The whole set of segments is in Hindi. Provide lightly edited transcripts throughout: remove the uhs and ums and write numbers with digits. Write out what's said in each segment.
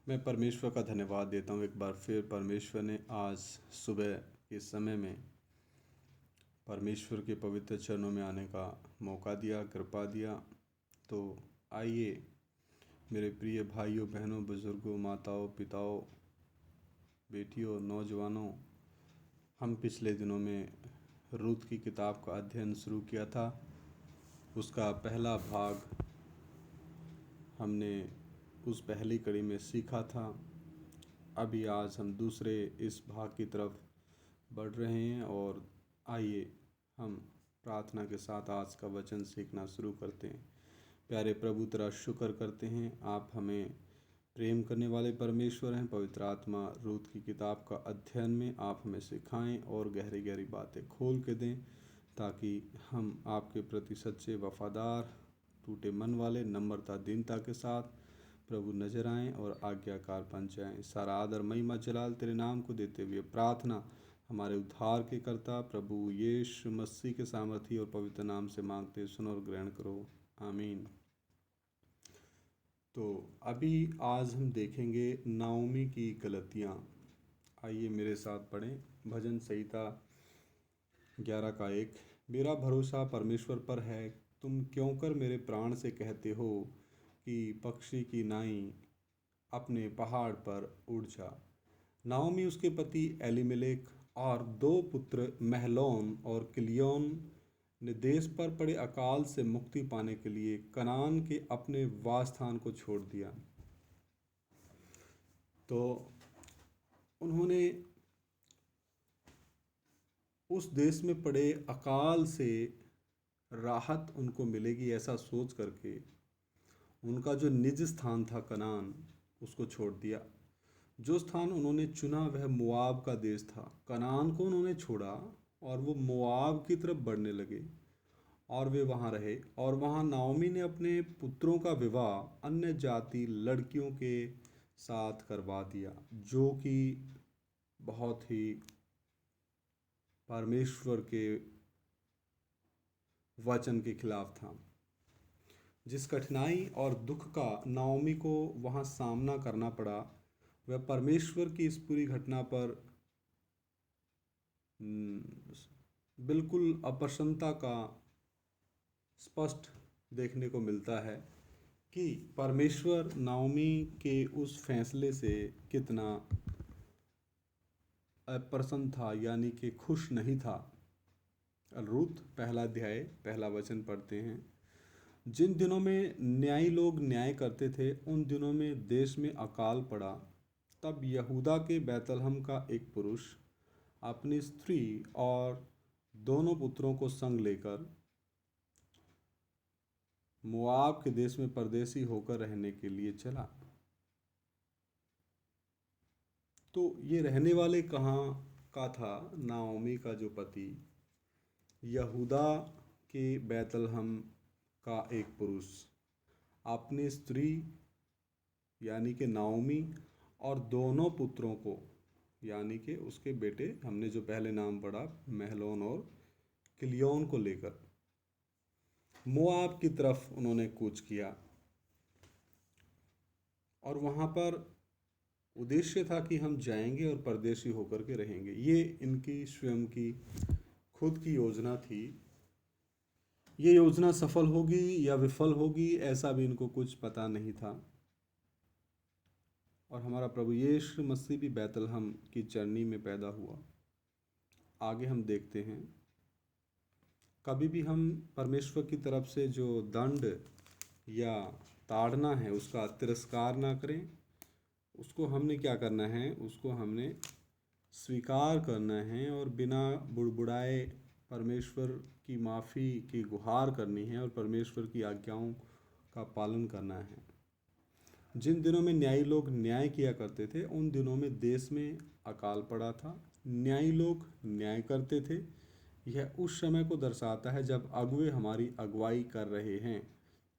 मैं परमेश्वर का धन्यवाद देता हूँ। एक बार फिर परमेश्वर ने आज सुबह के समय में परमेश्वर के पवित्र चरणों में आने का मौका दिया, कृपा दिया। तो आइए मेरे प्रिय भाइयों, बहनों, बुजुर्गों, माताओं, पिताओं, बेटियों, नौजवानों, हम पिछले दिनों में रूत की किताब का अध्ययन शुरू किया था। उसका पहला भाग हमने उस पहली कड़ी में सीखा था। अभी आज हम दूसरे इस भाग की तरफ बढ़ रहे हैं और आइए हम प्रार्थना के साथ आज का वचन सीखना शुरू करते हैं। प्यारे प्रभु, तेरा शुक्र करते हैं, आप हमें प्रेम करने वाले परमेश्वर हैं। पवित्र आत्मा रूत की किताब का अध्ययन में आप हमें सिखाएं और गहरी गहरी बातें खोल के दें, ताकि हम आपके प्रति सच्चे, वफादार, टूटे मन वाले, नम्रता, दीनता के साथ प्रभु नजर आएं और आज्ञाकार बन जाएं। सारा आदर, महिमा, जलाल तेरे नाम को देते हुए प्रार्थना हमारे उद्धार के कर्ता प्रभु यीशु मसीह के सामर्थी और पवित्र नाम से मांगते, सुनो और ग्रहण करो, आमीन। तो अभी आज हम देखेंगे नाओमी की गलतियाँ। आइए मेरे साथ पढ़ें भजन संहिता 11 का 1। मेरा भरोसा परमेश्वर पर है, तुम क्यों कर मेरे प्राण से कहते हो कि पक्षी की नाई अपने पहाड़ पर उड़ जा। नाओमी, उसके पति एलीमेलेक और 2 पुत्र महलोन और किलियोन ने देश पर पड़े अकाल से मुक्ति पाने के लिए कनान के अपने वासस्थान को छोड़ दिया। तो उन्होंने उस देश में पड़े अकाल से राहत उनको मिलेगी ऐसा सोच करके उनका जो निज स्थान था कनान, उसको छोड़ दिया। जो स्थान उन्होंने चुना वह मोआब का देश था। कनान को उन्होंने छोड़ा और वो मोआब की तरफ बढ़ने लगे और वे वहाँ रहे। और वहाँ नाओमी ने अपने पुत्रों का विवाह अन्य जाति लड़कियों के साथ करवा दिया, जो कि बहुत ही परमेश्वर के वचन के खिलाफ था। जिस कठिनाई और दुख का नाओमी को वहाँ सामना करना पड़ा, वह परमेश्वर की इस पूरी घटना पर बिल्कुल अप्रसन्नता का स्पष्ट देखने को मिलता है कि परमेश्वर नाओमी के उस फैसले से कितना अप्रसन्न था, यानी कि खुश नहीं था। रूत पहला अध्याय पहला वचन पढ़ते हैं। जिन दिनों में न्यायी लोग न्याय करते थे, उन दिनों में देश में अकाल पड़ा। तब यहूदा के बैतलहम का एक पुरुष अपनी स्त्री और दोनों पुत्रों को संग लेकर मोआब के देश में परदेसी होकर रहने के लिए चला। तो ये रहने वाले कहाँ का था? नाओमी का जो पति यहूदा के बैतलहम का एक पुरुष अपनी स्त्री यानी कि नाओमी और दोनों पुत्रों को, यानी कि उसके बेटे, हमने जो पहले नाम पढ़ा महलोन और किलियोन को लेकर मोआब की तरफ उन्होंने कूच किया। और वहाँ पर उद्देश्य था कि हम जाएंगे और परदेशी होकर के रहेंगे। ये इनकी स्वयं की खुद की योजना थी। ये योजना सफल होगी या विफल होगी, ऐसा भी इनको कुछ पता नहीं था। और हमारा प्रभु यीशु मसीह भी बैतलहम की चरनी में पैदा हुआ। आगे हम देखते हैं, कभी भी हम परमेश्वर की तरफ से जो दंड या ताड़ना है उसका तिरस्कार ना करें। उसको हमने क्या करना है? उसको हमने स्वीकार करना है और बिना बुड़बुड़ाए परमेश्वर की माफ़ी की गुहार करनी है और परमेश्वर की आज्ञाओं का पालन करना है। जिन दिनों में न्यायी लोग न्याय किया करते थे, उन दिनों में देश में अकाल पड़ा था। न्यायी लोग न्याय करते थे। यह उस समय को दर्शाता है जब अगुए हमारी अगुवाई कर रहे हैं।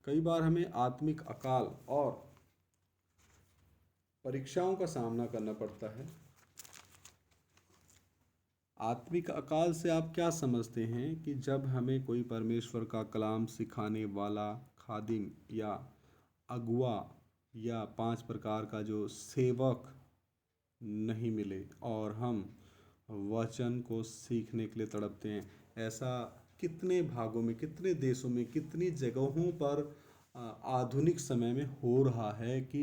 कई बार हमें आत्मिक अकाल और परीक्षाओं का सामना करना पड़ता है। आत्मिक अकाल से आप क्या समझते हैं? कि जब हमें कोई परमेश्वर का कलाम सिखाने वाला खादिम या अगुआ या 5 प्रकार का जो सेवक नहीं मिले और हम वचन को सीखने के लिए तड़पते हैं। ऐसा कितने भागों में, कितने देशों में, कितनी जगहों पर आधुनिक समय में हो रहा है कि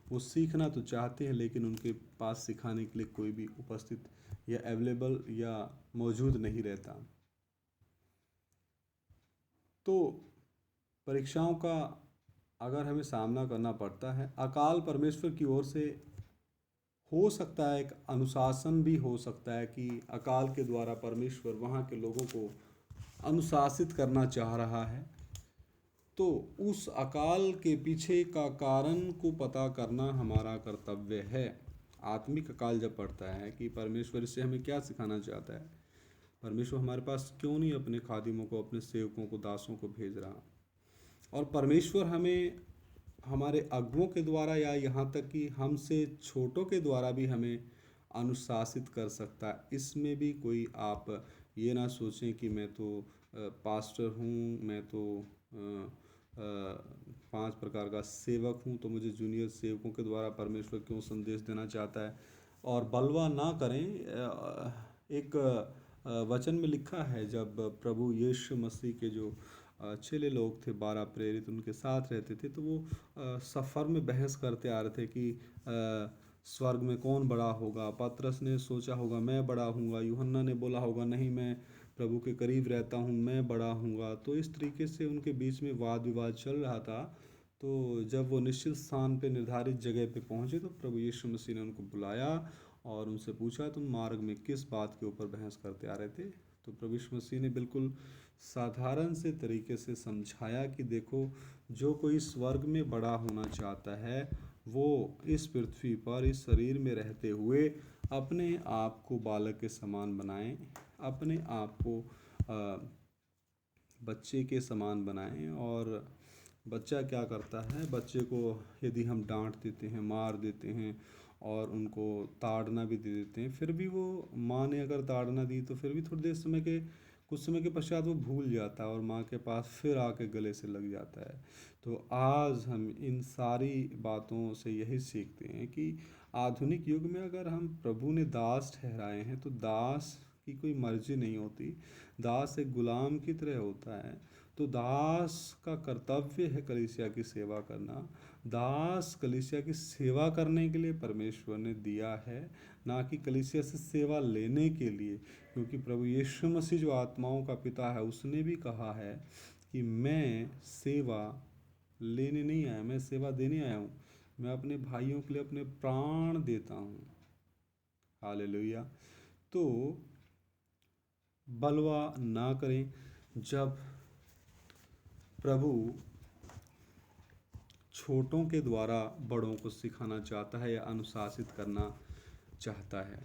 वो सीखना तो चाहते हैं लेकिन उनके पास सिखाने के लिए कोई भी उपस्थित या अवेलेबल या मौजूद नहीं रहता। तो परीक्षाओं का अगर हमें सामना करना पड़ता है, अकाल परमेश्वर की ओर से हो सकता है, एक अनुशासन भी हो सकता है कि अकाल के द्वारा परमेश्वर वहाँ के लोगों को अनुशासित करना चाह रहा है। तो उस अकाल के पीछे का कारण को पता करना हमारा कर्तव्य है। आत्मिक अकाल जब पड़ता है कि परमेश्वर इससे हमें क्या सिखाना चाहता है, परमेश्वर हमारे पास क्यों नहीं अपने खादिमों को, अपने सेवकों को, दासों को भेज रहा, और परमेश्वर हमें हमारे अगुओं के द्वारा या यहाँ तक कि हमसे छोटों के द्वारा भी हमें अनुशासित कर सकता है। इसमें भी कोई आप ये ना सोचें कि मैं तो पास्टर हूँ, मैं तो 5 प्रकार का सेवक हूँ, तो मुझे जूनियर सेवकों के द्वारा परमेश्वर क्यों संदेश देना चाहता है। और बलवा ना करें। एक वचन में लिखा है, जब प्रभु यीशु मसीह के जो चेले लोग थे, 12 प्रेरित उनके साथ रहते थे, तो वो सफ़र में बहस करते आ रहे थे कि स्वर्ग में कौन बड़ा होगा। पतरस ने सोचा होगा मैं बड़ा हूँगा, यूहन्ना ने बोला होगा नहीं मैं प्रभु के करीब रहता हूँ, मैं बड़ा हूँगा। तो इस तरीके से उनके बीच में वाद विवाद चल रहा था। तो जब वो निश्चित स्थान पे, निर्धारित जगह पे पहुँचे, तो प्रभु यीशु मसीह ने उनको बुलाया और उनसे पूछा तुम मार्ग में किस बात के ऊपर बहस करते आ रहे थे। तो प्रभु यीशु मसीह ने बिल्कुल साधारण से तरीके से समझाया कि देखो, जो कोई स्वर्ग में बड़ा होना चाहता है वो इस पृथ्वी पर, इस शरीर में रहते हुए अपने आप को बालक के समान बनाएं, अपने आप को बच्चे के समान बनाएं। और बच्चा क्या करता है, बच्चे को यदि हम डांट देते हैं, मार देते हैं और उनको ताड़ना भी दे देते हैं, फिर भी वो, माँ ने अगर ताड़ना दी तो फिर भी थोड़ी देर समय के, कुछ समय के पश्चात वो भूल जाता है और माँ के पास फिर आके गले से लग जाता है। तो आज हम इन सारी बातों से यही सीखते हैं कि आधुनिक युग में अगर हम प्रभु ने दास ठहराए हैं तो दास की कोई मर्जी नहीं होती, दास एक गुलाम की तरह होता है। तो दास का कर्तव्य है कलीसिया की सेवा करना। दास कलीसिया की सेवा करने के लिए परमेश्वर ने दिया है, ना कि कलीसिया से सेवा लेने के लिए। क्योंकि प्रभु यीशु मसीह जो आत्माओं का पिता है, उसने भी कहा है कि मैं सेवा लेने नहीं आया, मैं सेवा देने आया हूँ। मैं अपने भाइयों के लिए अपने प्राण देता हूँ। हालेलुया। तो बलवा ना करें। जब प्रभु छोटों के द्वारा बड़ों को सिखाना चाहता है या अनुशासित करना चाहता है,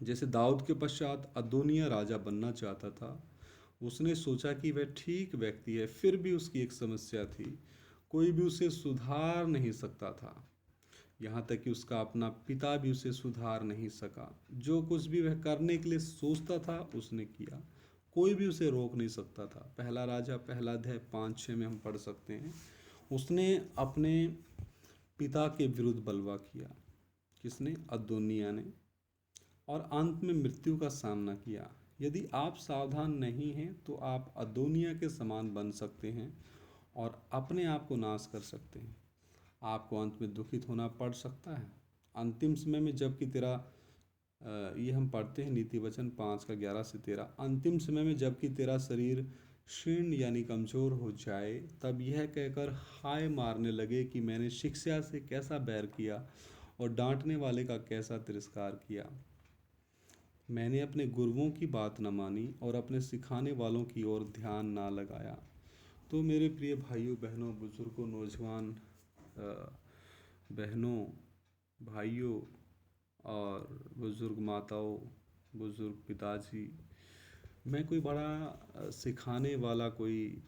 जैसे दाऊद के पश्चात अदोनिया राजा बनना चाहता था, उसने सोचा कि वह ठीक व्यक्ति है, फिर भी उसकी एक समस्या थी, कोई भी उसे सुधार नहीं सकता था। यहाँ तक कि उसका अपना पिता भी उसे सुधार नहीं सका। जो कुछ भी वह करने के लिए सोचता था उसने किया, कोई भी उसे रोक नहीं सकता था। पहला राजा, पहला अध्याय 5-6 में हम पढ़ सकते हैं, उसने अपने पिता के विरुद्ध बलवा किया। किसने? अदोनिया ने। और अंत में मृत्यु का सामना किया। यदि आप सावधान नहीं हैं तो आप अदोनिया के समान बन सकते हैं और अपने आप को नाश कर सकते हैं। आपको अंत में दुखित होना पड़ सकता है। अंतिम समय में जबकि तेरा ये हम पढ़ते हैं नीति वचन 5:11-13, अंतिम समय में जबकि तेरा शरीर शीर्ण यानी कमज़ोर हो जाए, तब यह कहकर हाय मारने लगे कि मैंने शिक्षा से कैसा बैर किया और डांटने वाले का कैसा तिरस्कार किया। मैंने अपने गुरुओं की बात न मानी और अपने सिखाने वालों की ओर ध्यान ना लगाया। तो मेरे प्रिय भाइयों बहनों, बुजुर्गों, नौजवान बहनों, भाइयों और बुजुर्ग माताओं, बुजुर्ग पिताजी, मैं कोई बड़ा सिखाने वाला, कोई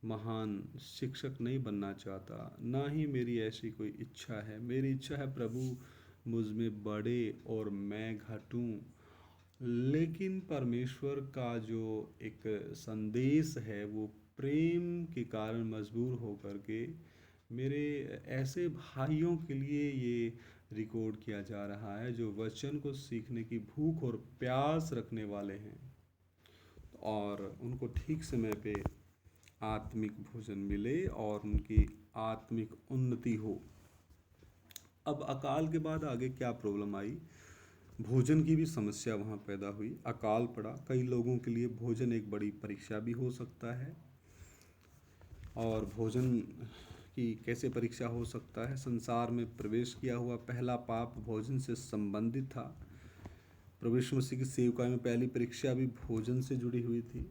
महान शिक्षक नहीं बनना चाहता, ना ही मेरी ऐसी कोई इच्छा है। मेरी इच्छा है प्रभु मुझ में बढ़े और मैं घटूं। लेकिन परमेश्वर का जो एक संदेश है वो प्रेम के कारण मजबूर होकर के मेरे ऐसे भाइयों के लिए ये रिकॉर्ड किया जा रहा है जो वचन को सीखने की भूख और प्यास रखने वाले हैं और उनको ठीक समय पे आत्मिक भोजन मिले और उनकी आत्मिक उन्नति हो। अब अकाल के बाद आगे क्या प्रॉब्लम आई? भोजन की भी समस्या वहाँ पैदा हुई। अकाल पड़ा, कई लोगों के लिए भोजन एक बड़ी परीक्षा भी हो सकता है। और भोजन की कैसे परीक्षा हो सकता है? संसार में प्रवेश किया हुआ पहला पाप भोजन से संबंधित था। प्रभु यीशु मसीह की सेवकाई में पहली परीक्षा भी भोजन से जुड़ी हुई थी।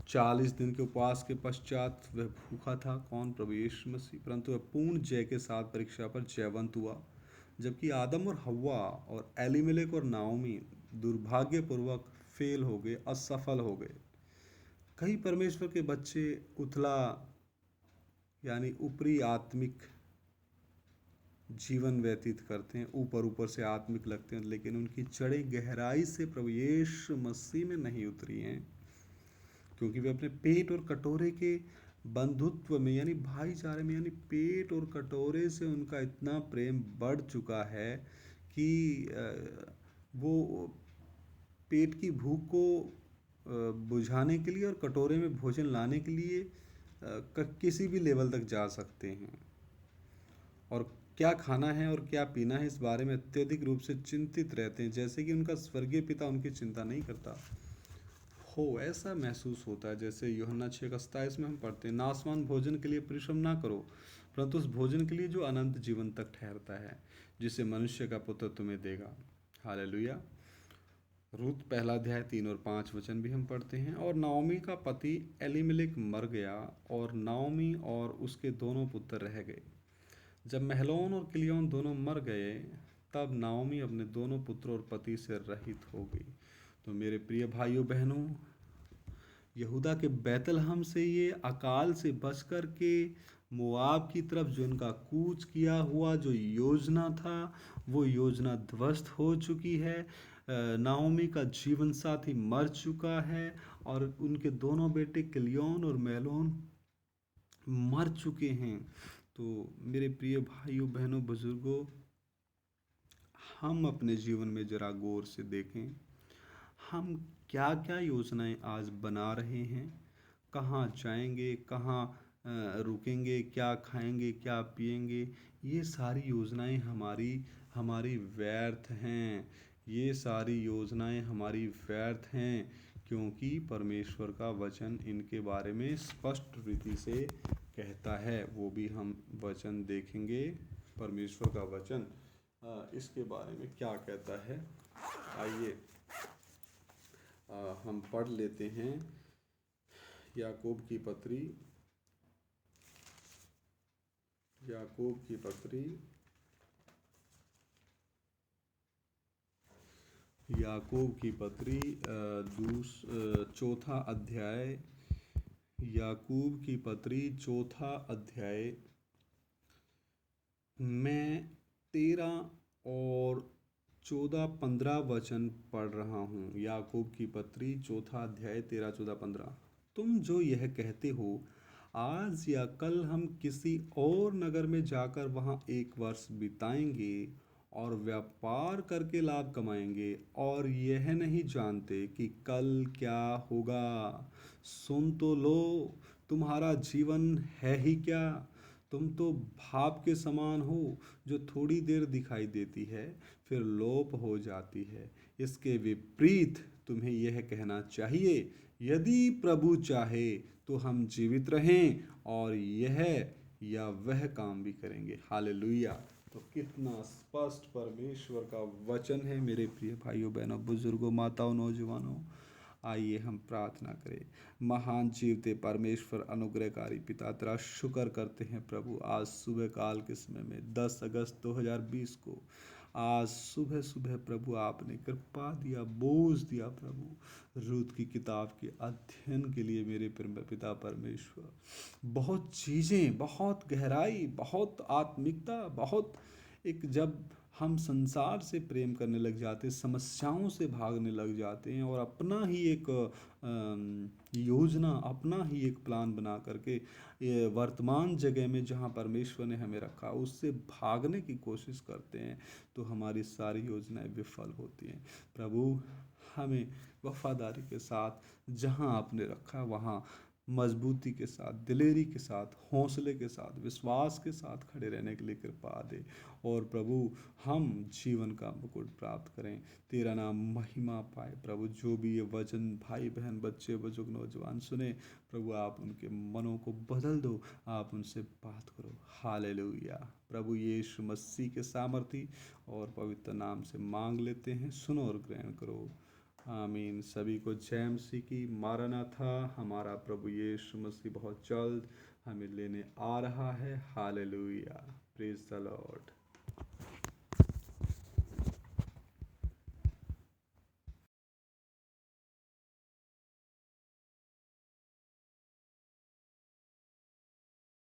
40 दिन के उपवास के पश्चात वह भूखा था, कौन? प्रभु यीशु मसीह। परंतु वह पूर्ण जय के साथ परीक्षा पर जयवंत हुआ। जबकि आदम और हव्वा और एलीमेलेक और नाओमी दुर्भाग्यपूर्वक फेल हो गए, असफल हो गए। कई परमेश्वर के बच्चे उथला यानी ऊपरी आत्मिक जीवन व्यतीत करते हैं, ऊपर ऊपर से आत्मिक लगते हैं, लेकिन उनकी जड़ें गहराई से प्रभु यीशु मसीह में नहीं उतरी हैं, क्योंकि वे अपने पेट और कटोरे के बंधुत्व में यानी भाईचारे में यानी पेट और कटोरे से उनका इतना प्रेम बढ़ चुका है कि वो पेट की भूख को बुझाने के लिए और कटोरे में भोजन लाने के लिए किसी भी लेवल तक जा सकते हैं। और क्या खाना है और क्या पीना है इस बारे में अत्यधिक रूप से चिंतित रहते हैं, जैसे कि उनका स्वर्गीय पिता उनकी चिंता नहीं करता हो। ऐसा महसूस होता है जैसे यूहन्ना 6:27 में हम पढ़ते हैं, नासवान भोजन के लिए परिश्रम ना करो, परंतु उस भोजन के लिए जो अनंत जीवन तक ठहरता है, जिसे मनुष्य का पुत्र तुम्हें देगा। हालेलुया। रूत पहला अध्याय 3 और 5 वचन भी हम पढ़ते हैं। और नाओमी का पति एलीमेलेक मर गया और नाओमी और उसके दोनों पुत्र रह गए। जब महलोन और किलियोन दोनों मर गए, तब नाओमी अपने दोनों पुत्रों और पति से रहित हो गई। तो मेरे प्रिय भाइयों बहनों, यहूदा के बैतलहम से ये अकाल से बच कर के मोआब की तरफ जो इनका कूच किया हुआ जो योजना था, वो योजना ध्वस्त हो चुकी है। नाओमी का जीवन साथी मर चुका है और उनके दोनों बेटे किलियोन और मैलोन मर चुके हैं। तो मेरे प्रिय भाइयों बहनों बुजुर्गों, हम अपने जीवन में जरा गौर से देखें, हम क्या क्या योजनाएं आज बना रहे हैं, कहाँ जाएंगे, कहाँ रुकेंगे, क्या खाएंगे, क्या पिएंगे। ये सारी योजनाएं हमारी हमारी व्यर्थ हैं। ये सारी योजनाएं हमारी व्यर्थ हैं, क्योंकि परमेश्वर का वचन इनके बारे में स्पष्ट रीति से कहता है। वो भी हम वचन देखेंगे, परमेश्वर का वचन इसके बारे में क्या कहता है। आइए हम पढ़ लेते हैं याकूब की पत्री, याकूब की पत्री, याकूब की पत्री चौथा अध्याय, याकूब की पत्री चौथा अध्याय। मैं 13 और 14-15 वचन पढ़ रहा हूँ। याकूब की पत्री चौथा अध्याय 13, 14, 15। तुम जो यह कहते हो, आज या कल हम किसी और नगर में जाकर वहाँ 1 वर्ष बिताएंगे और व्यापार करके लाभ कमाएंगे, और यह नहीं जानते कि कल क्या होगा। सुन तो लो, तुम्हारा जीवन है ही क्या? तुम तो भाप के समान हो, जो थोड़ी देर दिखाई देती है फिर लोप हो जाती है। इसके विपरीत तुम्हें यह कहना चाहिए, यदि प्रभु चाहे तो हम जीवित रहें और यह या वह काम भी करेंगे। हालेलुया। तो कितना स्पष्ट परमेश्वर का वचन है मेरे प्रिय भाइयों बहनों बुजुर्गों माताओं नौजवानों। आइए हम प्रार्थना करें। महान जीवते परमेश्वर अनुग्रहकारी पिता, तेरा शुक्र करते हैं प्रभु, आज सुबह काल के समय में 10 अगस्त 2020 को आज सुबह सुबह प्रभु आपने कृपा दिया, बोझ दिया प्रभु, रूत की किताब के अध्ययन के लिए मेरे पिता परमेश्वर। बहुत चीज़ें, बहुत गहराई, बहुत आत्मिकता, बहुत एक जब हम संसार से प्रेम करने लग जाते हैं, समस्याओं से भागने लग जाते हैं और अपना ही एक योजना, अपना ही एक प्लान बना करके ये वर्तमान जगह में जहाँ परमेश्वर ने हमें रखा उससे भागने की कोशिश करते हैं, तो हमारी सारी योजनाएं विफल होती हैं। प्रभु हमें वफादारी के साथ जहाँ आपने रखा वहाँ मजबूती के साथ, दिलेरी के साथ, हौसले के साथ, विश्वास के साथ खड़े रहने के लिए कृपा दे। और प्रभु हम जीवन का मुकुट प्राप्त करें, तेरा नाम महिमा पाए। प्रभु जो भी ये वचन भाई बहन बच्चे बुजुर्ग नौजवान सुने, प्रभु आप उनके मनों को बदल दो, आप उनसे बात करो। हालेलुया। प्रभु यीशु मसीह के सामर्थी और पवित्र नाम से मांग लेते हैं, सुनो और ग्रहण करो। आमीन। सभी को जय मसीह की। मारनाथा, हमारा प्रभु यीशु मसीह बहुत जल्द हमें लेने आ रहा है। हालेलुया। Praise the Lord.